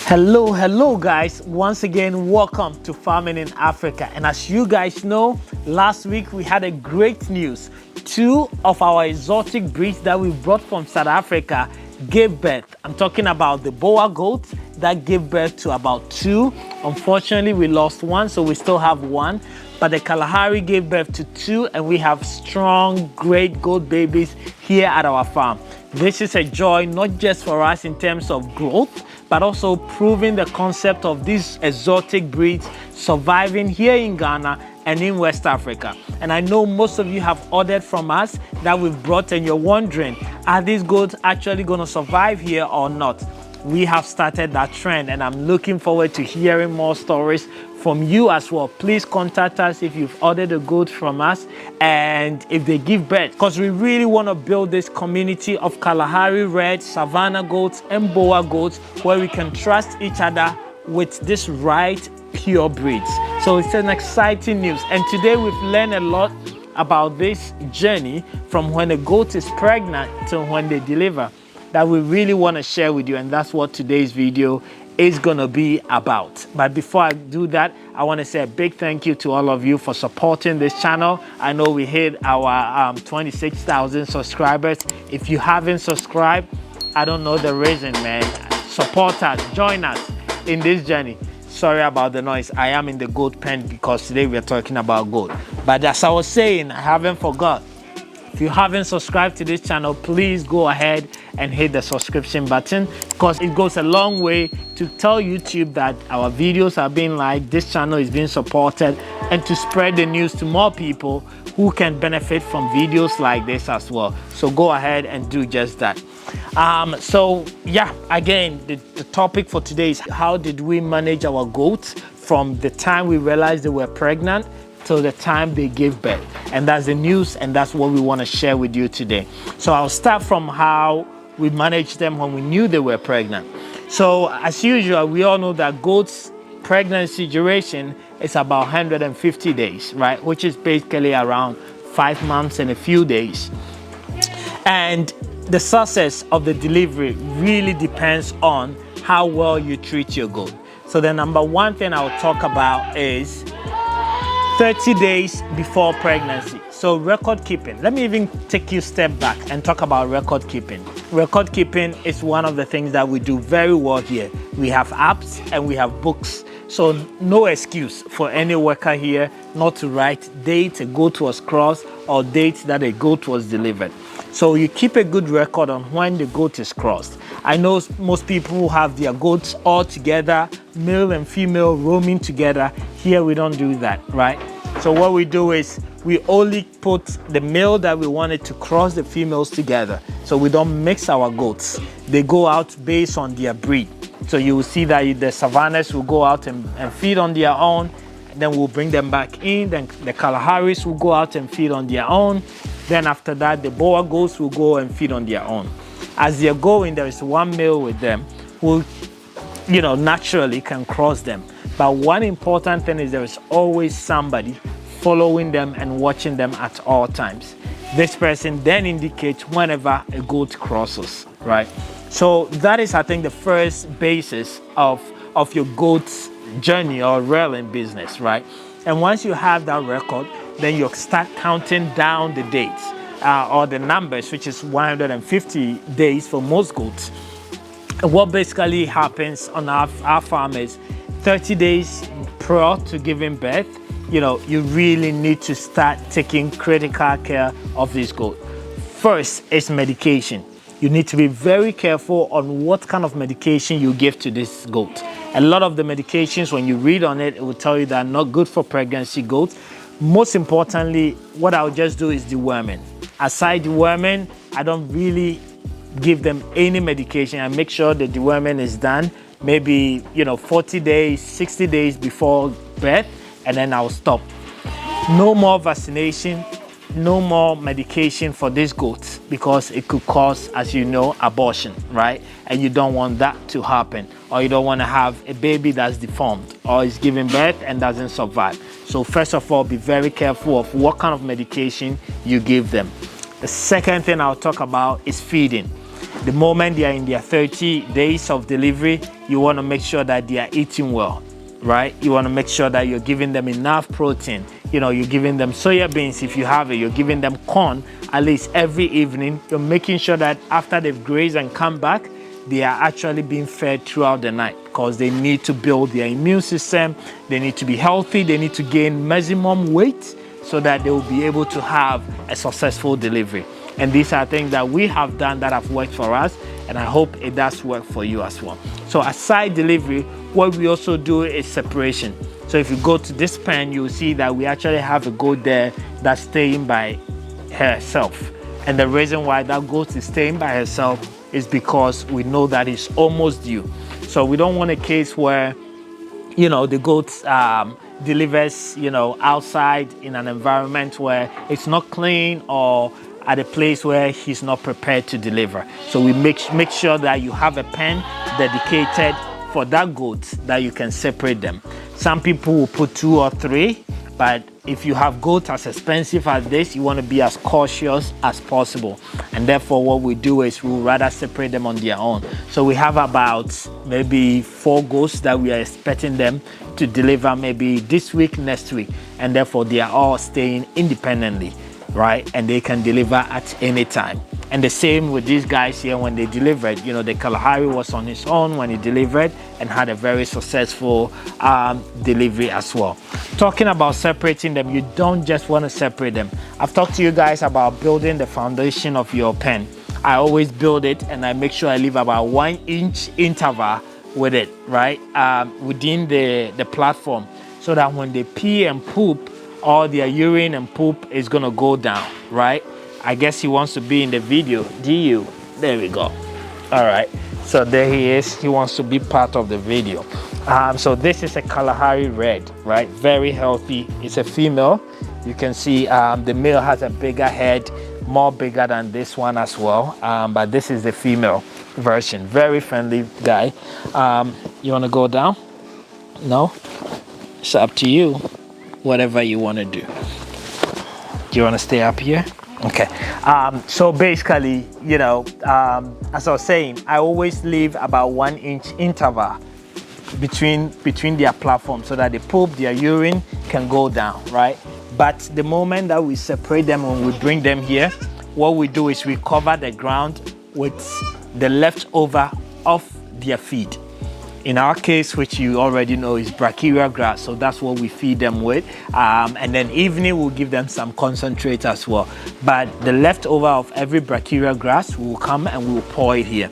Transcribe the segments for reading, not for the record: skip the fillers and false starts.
Hello guys, once again welcome to Farming in Africa. And as you guys know, last week we had a great news. Two of our exotic breeds that we brought from South Africa gave birth. I'm talking about the Boer goats that gave birth to about two. Unfortunately, we lost one, so we still have one. But the Kalahari gave birth to two, and we have strong, great goat babies here at our farm. This is a joy not just for us in terms of growth, but also proving the concept of these exotic breeds surviving here in Ghana and in West Africa. And I know most of you have ordered from us that we've brought, and you're wondering, are these goats actually going to survive here or not? We have started that trend, and I'm looking forward to hearing more stories from you as well. Please contact us if you've ordered a goat from us and if they give birth, because we really want to build this community of Kalahari Red, Savannah goats and Boer goats where we can trust each other with this right pure breeds. So it's an exciting news, and today we've learned a lot about this journey from when a goat is pregnant to when they deliver that we really want to share with you, and that's what today's video is gonna be about. But before I do that, I want to say a big thank you to all of you for supporting this channel. I know we hit our 26,000 subscribers. If you haven't subscribed, I don't know the reason, man. Support us, join us in this journey. Sorry about the noise. I am in the goat pen because today we're talking about goat. But as I was saying, I haven't forgot. If you haven't subscribed to this channel, please go ahead and hit the subscription button, because it goes a long way to tell YouTube that our videos are being liked, this channel is being supported, and to spread the news to more people who can benefit from videos like this as well. So go ahead and do just that. So yeah, again, the topic for today is how did we manage our goats from the time we realized they were pregnant till the time they give birth. And that's the news, and that's what we want to share with you today. So I'll start from how we managed them when we knew they were pregnant. So as usual, we all know that goats pregnancy duration is about 150 days, right? Which is basically around 5 months and a few days. And the success of the delivery really depends on how well you treat your goat. So the number one thing I'll talk about is 30 days before pregnancy. So record keeping. Let me even take you a step back and talk about record keeping. Record keeping is one of the things that we do very well here. We have apps and we have books. So no excuse for any worker here not to write date a goat was crossed or date that a goat was delivered. So you keep a good record on when the goat is crossed. I know most people who have their goats all together, male and female roaming together. Here we don't do that, right? So what we do is we only put the male that we wanted to cross the females together. So we don't mix our goats. They go out based on their breed. So you will see that the Savannahs will go out and feed on their own. And then we'll bring them back in. Then the Kalaharis will go out and feed on their own. Then after that, the Boer goats will go and feed on their own. As they're going, there is one male with them who, naturally can cross them. But one important thing is there is always somebody following them and watching them at all times. This person then indicates whenever a goat crosses, right? So that is, I think, the first basis of your goat's journey or rearing business, right? And once you have that record, then you start counting down the dates or the numbers, which is 150 days for most goats. And what basically happens on our farm is 30 days prior to giving birth, you really need to start taking critical care of this goat. First is medication. You need to be very careful on what kind of medication you give to this goat. A lot of the medications, when you read on it, it will tell you that are not good for pregnancy goats. Most importantly, what I'll just do is deworming. Aside deworming, I don't really give them any medication. I make sure the deworming is done maybe 40 days, 60 days before birth, and then I'll stop. No more vaccination, no more medication for these goats, because it could cause, as you know, abortion, right? And you don't want that to happen, or you don't want to have a baby that's deformed or is giving birth and doesn't survive. So first of all, be very careful of what kind of medication you give them. The second thing I'll talk about is feeding. The moment they are in their 30 days of delivery, you want to make sure that they are eating well, right? You want to make sure that you're giving them enough protein. You know, you're giving them soya beans if you have it. You're giving them corn at least every evening. You're making sure that after they've grazed and come back, they are actually being fed throughout the night, because they need to build their immune system. They need to be healthy. They need to gain maximum weight so that they will be able to have a successful delivery. And these are things that we have done that have worked for us, and I hope it does work for you as well. So aside delivery, what we also do is separation. So if you go to this pen, you'll see that we actually have a goat there that's staying by herself. And the reason why that goat is staying by herself is because we know that it's almost due. So we don't want a case where, you know, the goat delivers, you know, outside in an environment where it's not clean, or at a place where he's not prepared to deliver. So we make sure that you have a pen dedicated for that goat, that you can separate them. Some people will put 2 or 3, but if you have goats as expensive as this, you want to be as cautious as possible. And therefore what we do is we'll rather separate them on their own. So we have about maybe 4 goats that we are expecting them to deliver maybe this week, next week. And therefore they are all staying independently, right? And they can deliver at any time. And the same with these guys here when they delivered. You know, the Kalahari was on his own when he delivered and had a very successful delivery as well. Talking about separating them, you don't just want to separate them. I've talked to you guys about building the foundation of your pen. I always build it, and I make sure I leave about 1 inch interval with it, right? Within the platform, so that when they pee and poop, all their urine and poop is gonna go down, right? I guess he wants to be in the video. DU, there we go. All right, so there he is. He wants to be part of the video. So this is a Kalahari Red, right? Very healthy. It's a female. You can see the male has a bigger head, more bigger than this one as well. But this is the female version. Very friendly guy. You wanna go down? No? It's up to you. Whatever you wanna do. Do you wanna stay up here? Okay, so basically, you know, as I was saying, I always leave about 1 inch interval between their platform, so that the poop, their urine can go down, right? But the moment that we separate them, when we bring them here, what we do is we cover the ground with the leftover of their feed. In our case, which you already know, is brachiaria grass, so that's what we feed them with. And then evening we'll give them some concentrate as well. But the leftover of every brachiaria grass will come and we'll pour it here.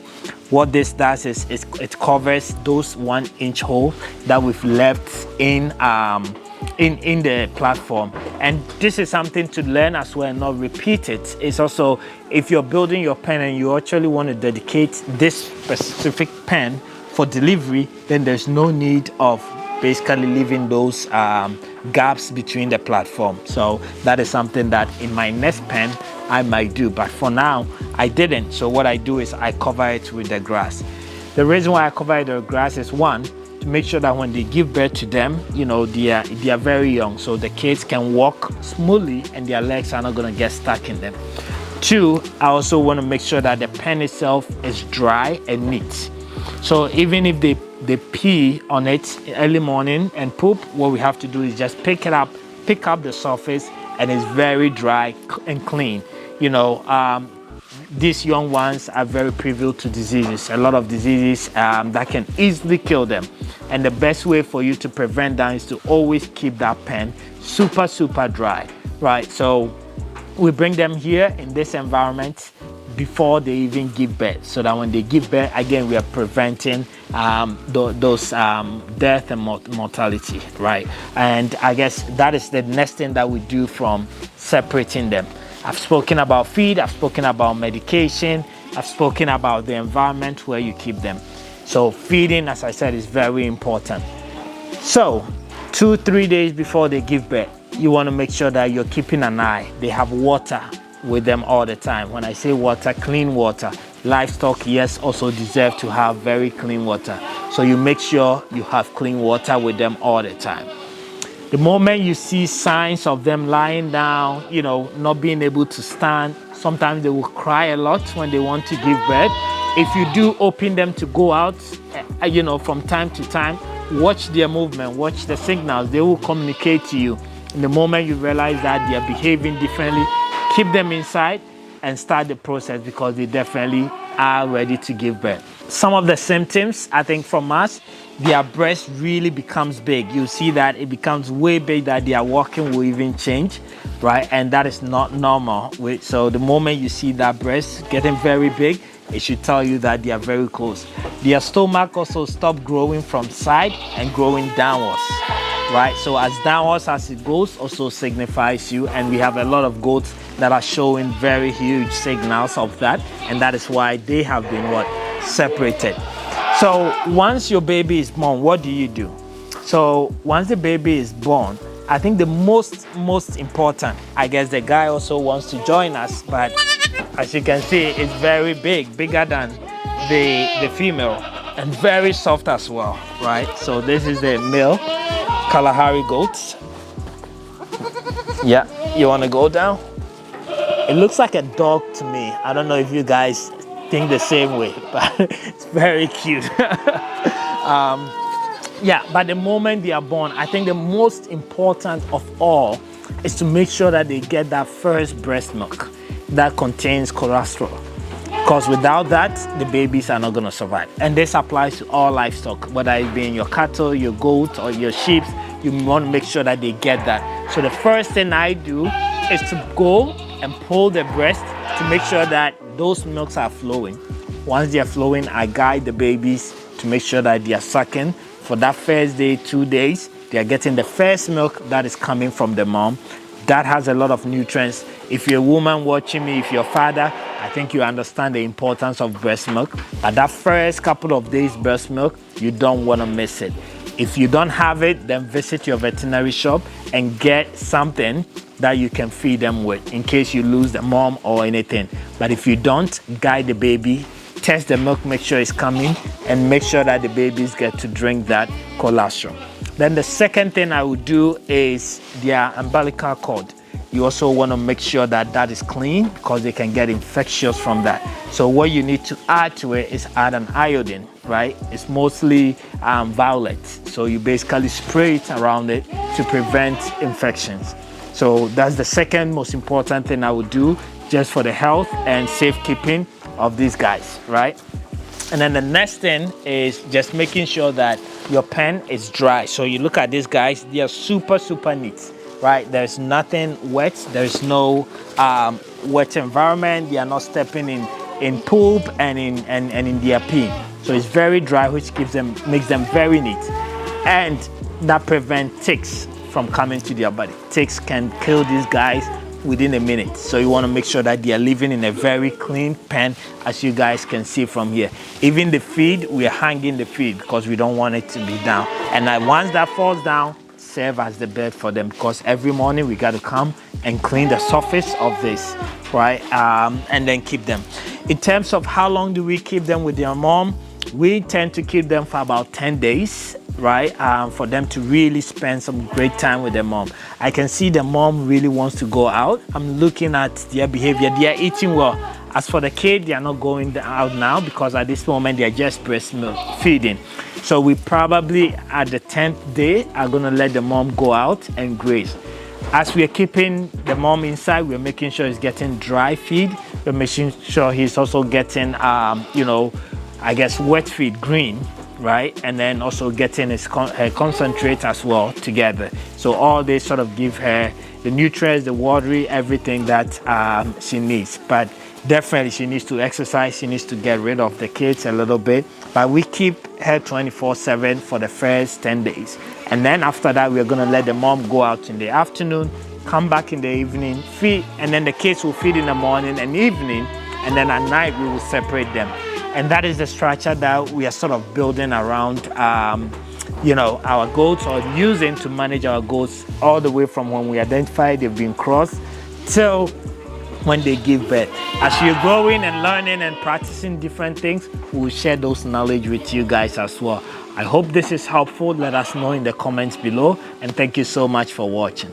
What this does is it covers those 1 inch hole that we've left in the platform. And this is something to learn as well, and not repeat it. It's also, if you're building your pen and you actually want to dedicate this specific pen for delivery, then there's no need of basically leaving those gaps between the platform. So that is something that in my next pen I might do, but for now I didn't. So what I do is I cover it with the grass. The reason why I cover it with the grass is, 1, to make sure that when they give birth to them, you know, they are very young, so the kids can walk smoothly and their legs are not going to get stuck in them. 2, I also want to make sure that the pen itself is dry and neat. So even if they pee on it early morning and poop, what we have to do is just pick up the surface, and it's very dry and clean. You know, these young ones are very prone to diseases, a lot of diseases that can easily kill them. And the best way for you to prevent that is to always keep that pen super dry, right? So we bring them here in this environment before they even give birth, so that when they give birth, again, we are preventing those death and mortality, right? And I guess that is the next thing that we do from separating them. I've spoken about feed, I've spoken about medication, I've spoken about the environment where you keep them. So feeding, as I said, is very important. So 2-3 days before they give birth, you want to make sure that you're keeping an eye. They have water with them all the time. When I say water, clean water. Livestock, yes, also deserve to have very clean water. So you make sure you have clean water with them all the time. The moment you see signs of them lying down, you know, not being able to stand, sometimes they will cry a lot when they want to give birth. If you do open them to go out, you know, from time to time, watch their movement, watch the signals. They will communicate to you. In the moment you realize that they are behaving differently, keep them inside and start the process, because they definitely are ready to give birth. Some of the symptoms, I think, from us, their breast really becomes big. You see that it becomes way big, that their walking will even change, right? And that is not normal. So the moment you see that breast getting very big, it should tell you that they are very close. Their stomach also stop growing from side and growing downwards, right? So as downwards as it goes also signifies you, and we have a lot of goats that are showing very huge signals of that, and that is why they have been separated. So once your baby is born, what do you do? So once the baby is born, I think the most important, I guess the guy also wants to join us, but as you can see, it's very big, bigger than the female, and very soft as well, right? So this is the male Kalahari goats. Yeah, you want to go down? It looks like a dog to me. I don't know if you guys think the same way, but it's very cute. Yeah, but the moment they are born, I think the most important of all is to make sure that they get that first breast milk that contains cholesterol, because without that, the babies are not going to survive. And this applies to all livestock, whether it be in your cattle, your goats, or your sheep. You want to make sure that they get that. So the first thing I do is to go and pull the breast to make sure that those milks are flowing. Once they are flowing, I guide the babies to make sure that they are sucking. For that first day, 2 days, they are getting the first milk that is coming from the mom. That has a lot of nutrients. If you're a woman watching me, if you're a father, I think you understand the importance of breast milk. But that first couple of days breast milk, you don't want to miss it. If you don't have it, then visit your veterinary shop and get something that you can feed them with in case you lose the mom or anything. But if you don't, guide the baby, test the milk, make sure it's coming, and make sure that the babies get to drink that colostrum. Then the second thing I would do is their umbilical cord. You also want to make sure that that is clean, because they can get infectious from that. So what you need to add to it is add an iodine, right? It's mostly violet. So you basically spray it around it to prevent infections. So that's the second most important thing I would do, just for the health and safekeeping of these guys, right? And then the next thing is just making sure that your pen is dry. So you look at these guys, they are super neat, right? There's nothing wet. There's no wet environment. They are not stepping in poop and in their pee. So it's very dry, which makes them very neat. And that prevents ticks from coming to their body. Ticks can kill these guys within a minute. So you want to make sure that they are living in a very clean pen, as you guys can see from here. Even the feed, we are hanging the feed because we don't want it to be down. And once that falls down, serve as the bed for them, because every morning we got to come and clean the surface of this, right? And then keep them. In terms of how long do we keep them with their mom, we tend to keep them for about 10 days, right? For them to really spend some great time with their mom. I can see the mom really wants to go out. I'm looking at their behavior. They are eating well. As for the kid, they are not going out now, because at this moment they are just breast milk feeding. So we probably at the 10th day are going to let the mom go out and graze. As we are keeping the mom inside, we're making sure he's getting dry feed. We're making sure he's also getting, I guess, wet feed, green, right? And then also getting her concentrate as well together. So all this sort of give her the nutrients, the watery, everything that she needs. But definitely she needs to exercise. She needs to get rid of the kids a little bit. But we keep her 24/7 for the first 10 days. And then after that, we're going to let the mom go out in the afternoon, come back in the evening, feed, and then the kids will feed in the morning and evening. And then at night, we will separate them. And that is the structure that we are sort of building around, our goats, or using to manage our goats all the way from when we identify they've been crossed till when they give birth. As you're growing and learning and practicing different things, we'll share those knowledge with you guys as well. I hope this is helpful. Let us know in the comments below, and thank you so much for watching.